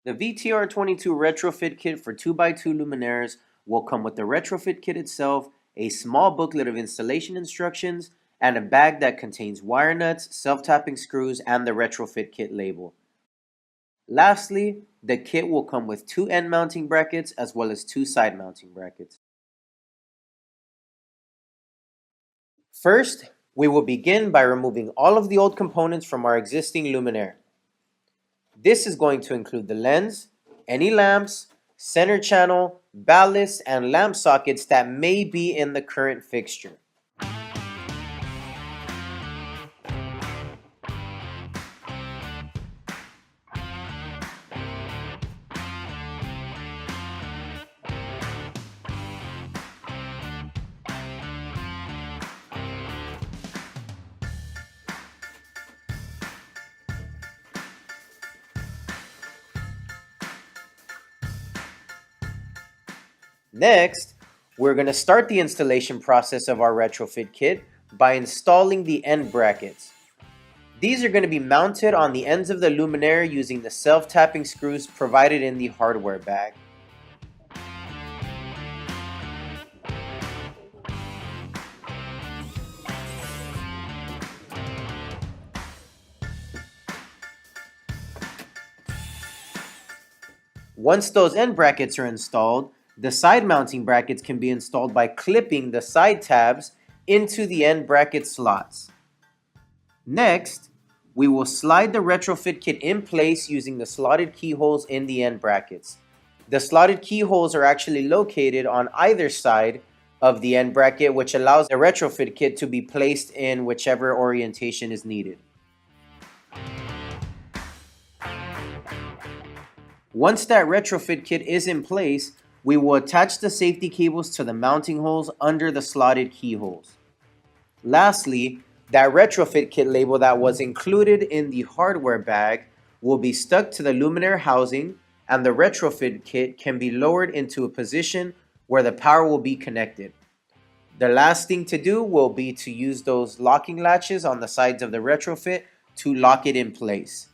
The VTR-22 retrofit kit for 2x2 luminaires will come with the retrofit kit itself, a small booklet of installation instructions, and a bag that contains wire nuts, self-tapping screws, and the retrofit kit label. Lastly, the kit will come with 2 end mounting brackets as well as 2 side mounting brackets. First, we will begin by removing all of the old components from our existing luminaire. This is going to include the lens, any lamps, center channel, ballast, and lamp sockets that may be in the current fixture. Next, we're going to start the installation process of our retrofit kit by installing the end brackets. These are going to be mounted on the ends of the luminaire using the self-tapping screws provided in the hardware bag. Once those end brackets are installed, the side mounting brackets can be installed by clipping the side tabs into the end bracket slots. Next, we will slide the retrofit kit in place using the slotted keyholes in the end brackets. The slotted keyholes are actually located on either side of the end bracket, which allows the retrofit kit to be placed in whichever orientation is needed. Once that retrofit kit is in place, we will attach the safety cables to the mounting holes under the slotted keyholes. Lastly, that retrofit kit label that was included in the hardware bag will be stuck to the luminaire housing, and the retrofit kit can be lowered into a position where the power will be connected. The last thing to do will be to use those locking latches on the sides of the retrofit to lock it in place.